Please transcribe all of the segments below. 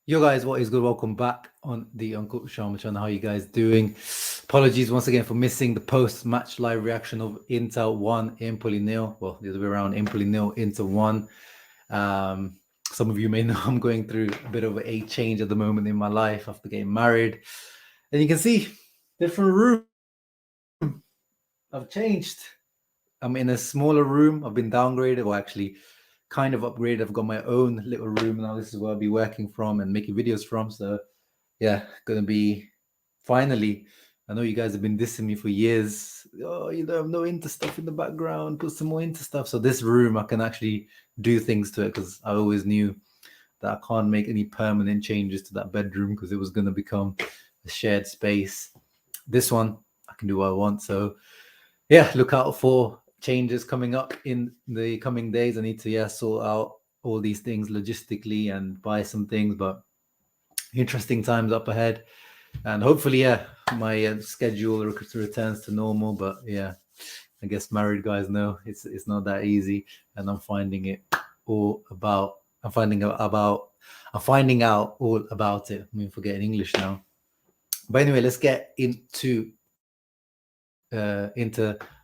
Yo guys, what is good? Welcome back on the Uncle Sharma channel. How you guys doing? Apologies once again for missing the post-match live reaction of Inter 1, Empoli nil. Well, the other way around, Empoli nil, Inter 1. Some of you may know I'm going through a bit of a change at the moment in my life after getting married. And you can see, different room. I've changed. I'm in a smaller room. I've been downgraded, or actually kind of upgraded. I've got my own little room now. This is where I'll be working from and making videos from. So yeah, gonna be finally. I know you guys have been dissing me for years. Oh, you don't have no Inter stuff in the background. Put some more Inter stuff. So this room, I can actually do things to it because I always knew that I can't make any permanent changes to that bedroom because it was gonna become a shared space. This one, I can do what I want. So yeah, look out for changes coming up in the coming days. I need to sort out all these things logistically and buy some things, but interesting times up ahead. And hopefully, my schedule returns to normal. But yeah, I guess married guys know it's not that easy, and I'm finding it all about. I'm finding out all about it. I'm forgetting English now. But anyway, let's get into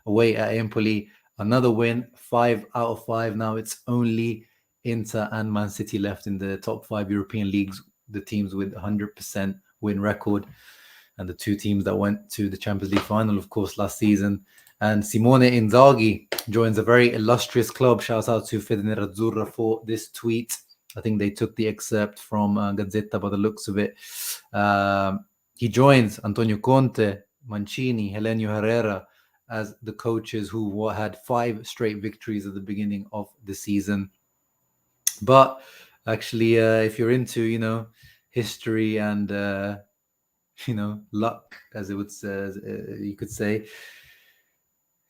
away at Empoli. Another win, 5 out of 5. Now it's only Inter and Man City left in the top 5 European leagues, the teams with 100% win record, and the two teams that went to the Champions League final, of course, last season. And Simone Inzaghi joins a very illustrious club. Shouts out to Fede Dimarco for this tweet. I think they took the excerpt from Gazzetta by the looks of it. He joins Antonio Conte, Mancini, Helenio Herrera as the coaches who had 5 straight victories at the beginning of the season. But actually, if you're into, history and, luck, as it would say, you could say,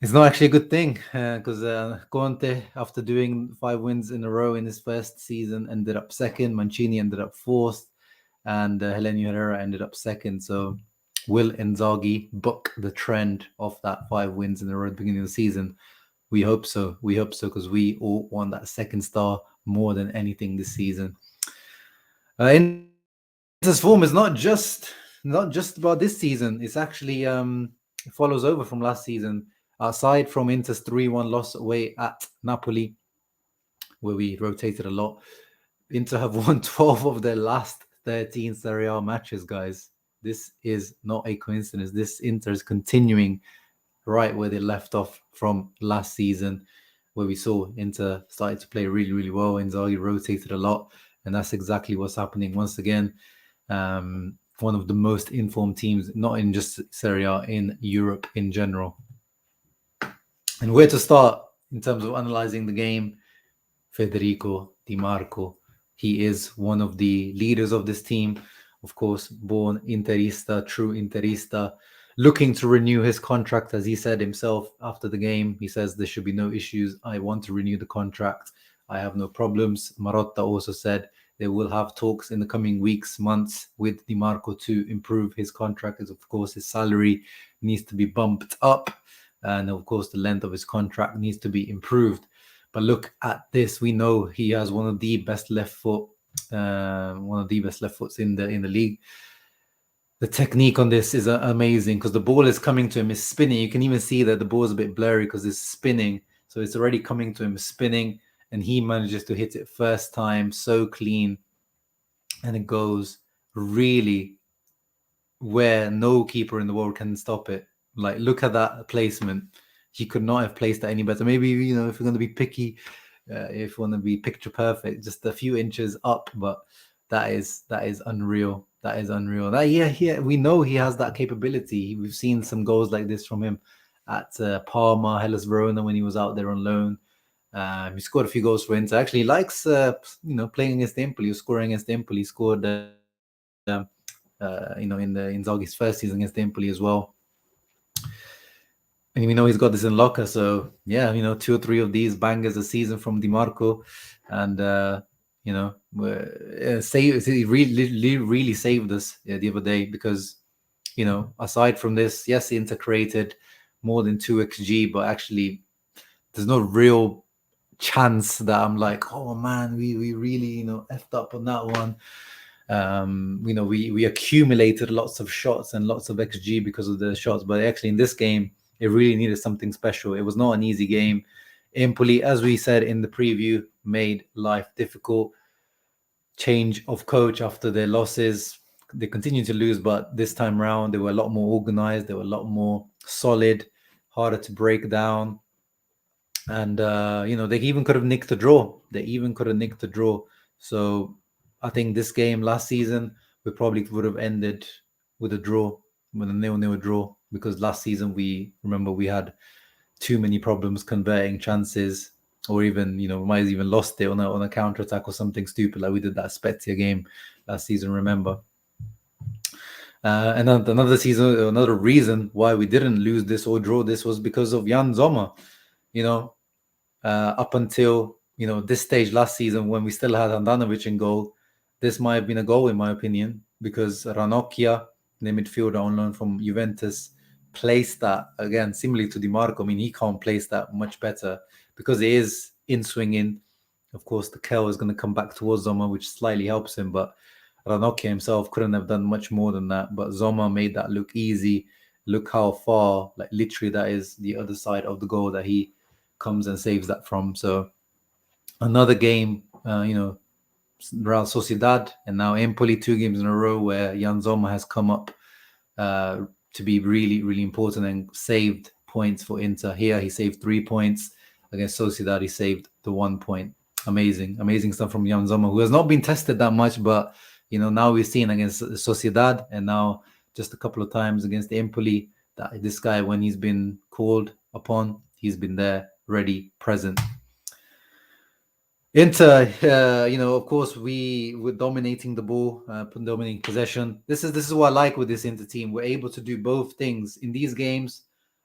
it's not actually a good thing because Conte, after doing 5 wins in a row in his first season, ended up second. Mancini ended up fourth, and Helenio Herrera ended up second. So will Inzaghi buck the trend of that 5 wins in a row at the beginning of the season? We hope so. We hope so because we all want that second star more than anything this season. Inter's form is not just about this season. It's actually it follows over from last season. Aside from Inter's 3-1 loss away at Napoli, where we rotated a lot, Inter have won 12 of their last 13 Serie A matches, guys. This is not a coincidence. This Inter is continuing right where they left off from last season, where we saw Inter started to play really, really well. Inzaghi rotated a lot, and that's exactly what's happening once again. One of the most informed teams, not in just Serie A, in Europe in general. And where to start in terms of analyzing the game? Federico Dimarco. He is one of the leaders of this team. Of course, born Interista, true Interista, looking to renew his contract, as he said himself after the game. He says there should be no issues. I want to renew the contract. I have no problems. Marotta also said they will have talks in the coming weeks, months with Dimarco to improve his contract. As of course, his salary needs to be bumped up. And of course, the length of his contract needs to be improved. But look at this. We know he has one of the best left foots in the league. The technique on this is amazing because the ball is coming to him, is spinning. You can even see that the ball is a bit blurry because it's spinning. So it's already coming to him, spinning, and he manages to hit it first time, so clean. And it goes really where no keeper in the world can stop it. Like, look at that placement. He could not have placed that any better. Maybe, if you're going to be picky, if you want to be picture perfect, just a few inches up, but that is unreal. That is unreal. We know he has that capability. We've seen some goals like this from him at Parma, Hellas Verona when he was out there on loan. He scored a few goals for Inter. Actually, he likes playing against Empoli, scoring against Empoli. He scored in Inzaghi's first season against Empoli as well. And we know he's got this in locker. So yeah, 2 or 3 of these bangers a season from Dimarco, and he really saved us the other day because aside from this, yes, Inter created more than 2 xG, but actually there's no real chance that I'm like, oh man, we really effed up on that one. We accumulated lots of shots and lots of XG because of the shots, but actually in this game, it really needed something special. It was not an easy game. Empoli, as we said in the preview, made life difficult. Change of coach after their losses. They continued to lose, but this time around, they were a lot more organized. They were a lot more solid, harder to break down. And, they even could have nicked a draw. So I think this game last season, we probably would have ended with a draw, with a 0-0 draw, because last season we had too many problems converting chances, or even, we might have even lost it on a counter attack or something stupid like we did that Spezia game last season, remember? And another reason why we didn't lose this or draw this was because of Jan Sommer. Up until this stage last season, when we still had Handanovic in goal, this might have been a goal in my opinion, because Ranocchia, the midfielder on loan from Juventus, placed that again similarly to Dimarco. I mean, he can't place that much better because it is in swinging. Of course, the curl is going to come back towards Sommer, which slightly helps him, but Ranocchia himself couldn't have done much more than that. But Sommer made that look easy. Look how far, like literally, that is the other side of the goal that he comes and saves that from. So another game, Real Sociedad and now Empoli, 2 games in a row where Jan Sommer has come up to be really, really important and saved points for Inter. Here he saved 3 points. Against Sociedad, he saved the 1 point. Amazing stuff from Jan Sommer, who has not been tested that much, but now we've seen against Sociedad and now just a couple of times against Empoli that this guy, when he's been called upon, he's been there, ready, present. Inter, of course, we were dominating the ball, dominating possession. This is what I like with this Inter team. We're able to do both things in these games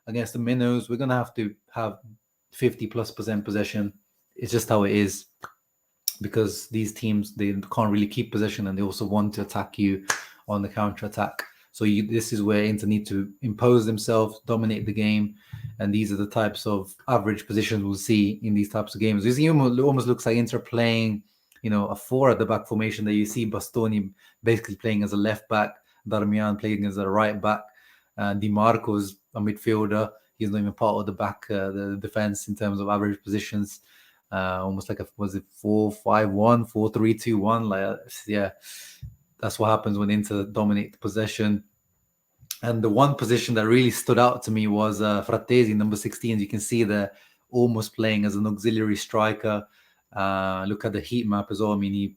against the minnows. We're gonna have to have 50+% possession. It's just how it is, because these teams, they can't really keep possession and they also want to attack you on the counter attack. So this is where Inter need to impose themselves, dominate the game, and these are the types of average positions we'll see in these types of games. It almost looks like Inter playing, a 4 at the back formation that you see Bastoni basically playing as a left back, Darmian playing as a right back, and Dimarco's a midfielder. He's not even part of the back, the defense in terms of average positions. Almost like was it 4-5-1, 4-3-2-1? Like, yeah, that's what happens when Inter dominate the possession. And the one position that really stood out to me was Frattesi, number 16. You can see they're almost playing as an auxiliary striker. Look at the heat map as well. I mean,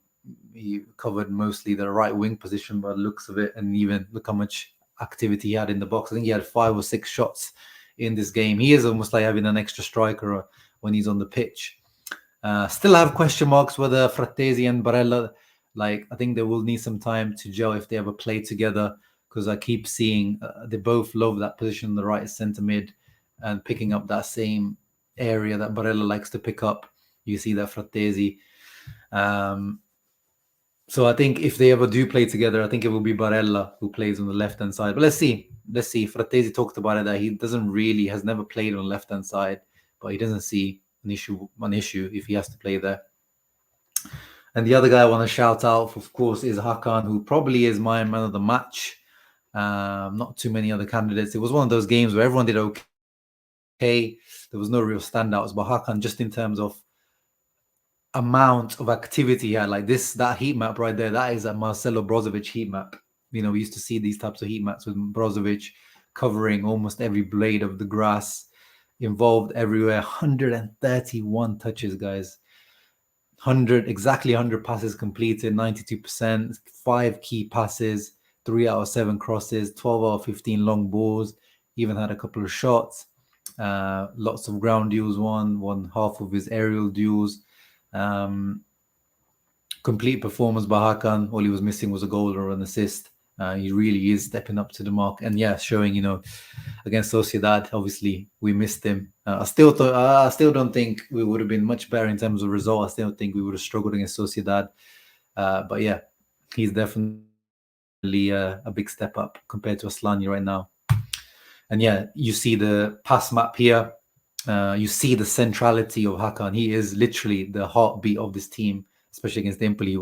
he covered mostly the right wing position by the looks of it, and even look how much activity he had in the box. I think he had 5 or 6 shots in this game. He is almost like having an extra striker when he's on the pitch. Still have question marks whether Frattesi and Barella, I think they will need some time to gel if they ever play together, because I keep seeing they both love that position, the right centre mid, and picking up that same area that Barella likes to pick up. You see that Frattesi. So I think if they ever do play together, I think it will be Barella who plays on the left-hand side. But let's see. Frattesi talked about it, that he has never played on the left-hand side, but he doesn't see an issue if he has to play there. And the other guy I want to shout out, of course, is Hakan, who probably is my man of the match. Not too many other candidates. It was one of those games where everyone did okay. There was no real standouts, but Hakan, just in terms of amount of activity he had, like that heat map right there, that is a Marcelo Brozovic heat map. We used to see these types of heat maps with Brozovic covering almost every blade of the grass, involved everywhere. 131 touches, guys. 100 passes completed, 92%, 5 key passes, 3 out of 7 crosses, 12 out of 15 long balls, even had a couple of shots, lots of ground duels, won half of his aerial duels. Complete performance by Hakan. All he was missing was a goal or an assist. He really is stepping up to the mark, and showing, against Sociedad, obviously we missed him. I still don't think we would have been much better in terms of result. I still think we would have struggled against Sociedad. But yeah, he's definitely a big step up compared to Asllani right now. And you see the pass map here. You see the centrality of Hakan. He is literally the heartbeat of this team. especially against Empoli,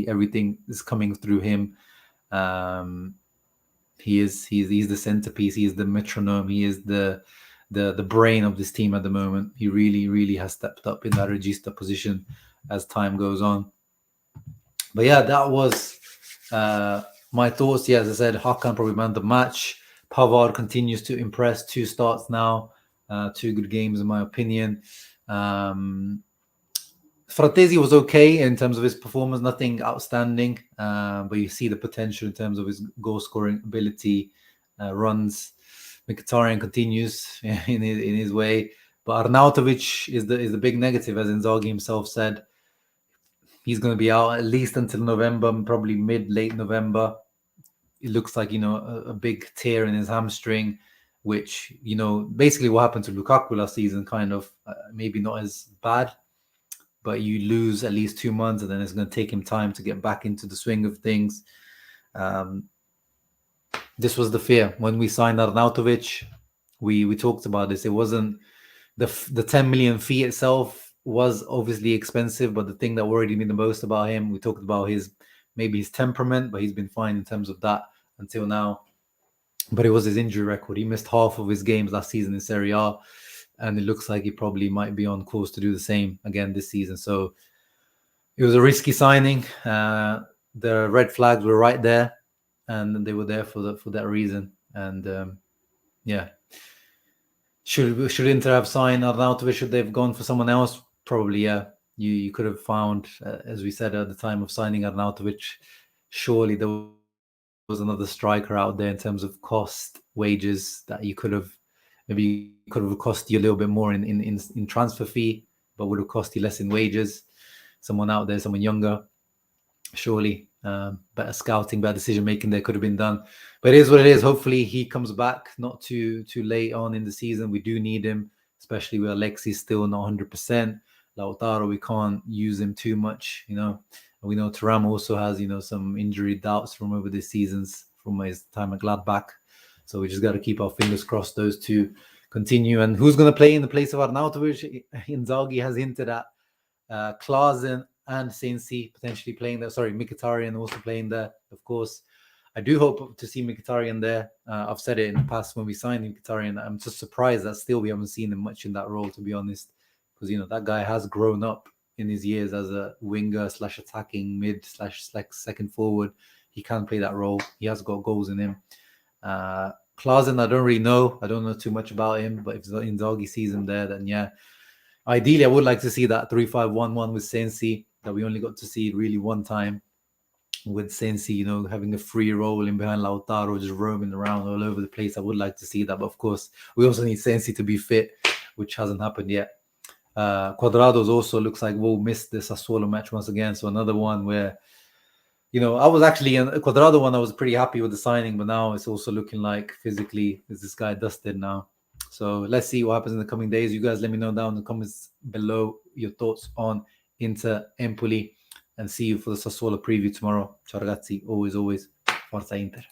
everything is coming through him. He's the centerpiece. He is the metronome. He is the brain of this team at the moment. He really has stepped up in that regista position as time goes on. But yeah, that was my thoughts. Yeah, as I said, Hakan probably man the match. Pavard continues to impress. 2 starts now, 2 good games in my opinion. Fratesi was okay in terms of his performance, nothing outstanding, but you see the potential in terms of his goal-scoring ability, runs. Mkhitaryan continues in his way, but Arnautovic is the big negative, as Inzaghi himself said. He's going to be out at least until November, probably late November. It looks like, a big tear in his hamstring, which, basically what happened to Lukaku last season, kind of, maybe not as bad, but you lose at least 2 months, and then it's going to take him time to get back into the swing of things. This was the fear. When we signed Arnautovic, we talked about this. It wasn't the 10 million fee itself was obviously expensive, but the thing that worried me the most about him, we talked about his temperament, but he's been fine in terms of that until now. But it was his injury record. He missed half of his games last season in Serie A, and it looks like he probably might be on course to do the same again this season. So it was a risky signing. The red flags were right there, and they were there for that reason. And yeah, should Inter have signed Arnautovic? Should they have gone for someone else? Probably, yeah. You could have found, as we said at the time of signing Arnautovic, surely there was another striker out there in terms of cost, wages, that you could have cost you a little bit more in transfer fee, but would have cost you less in wages. Someone out there, someone younger, surely. Better scouting, better decision making there could have been done. But it is what it is. Hopefully he comes back not too late on in the season. We do need him, especially with Alexis still not 100%. Lautaro, we can't use him too much, We know Thuram also has, some injury doubts from over the seasons from his time at Gladbach. So we just got to keep our fingers crossed those two continue. And who's going to play in the place of Arnautovic? Inzaghi has hinted at Klaasen and Sensi potentially playing there. Sorry, Mkhitaryan also playing there. Of course, I do hope to see Mkhitaryan there. I've said it in the past when we signed Mkhitaryan. I'm just surprised that still we haven't seen him much in that role, to be honest. Because, that guy has grown up in his years as a winger / attacking mid / second forward. He can play that role. He has got goals in him. Klaasen, I don't really know. I don't know too much about him. But if Inzaghi sees him there, then yeah. Ideally, I would like to see that 3-5-1-1 with Sensi that we only got to see really one time, with Sensi, having a free role in behind Lautaro, just roaming around all over the place. I would like to see that. But of course, we also need Sensi to be fit, which hasn't happened yet. Cuadrados also looks like we'll miss the Sassuolo match once again. So another one where, I was actually in Cuadrado one. I was pretty happy with the signing, but now it's also looking like physically is this guy dusted now. So let's see what happens in the coming days. You guys let me know down in the comments below your thoughts on Inter Empoli, and see you for the Sassuolo preview tomorrow. Ciao ragazzi, always Forza Inter.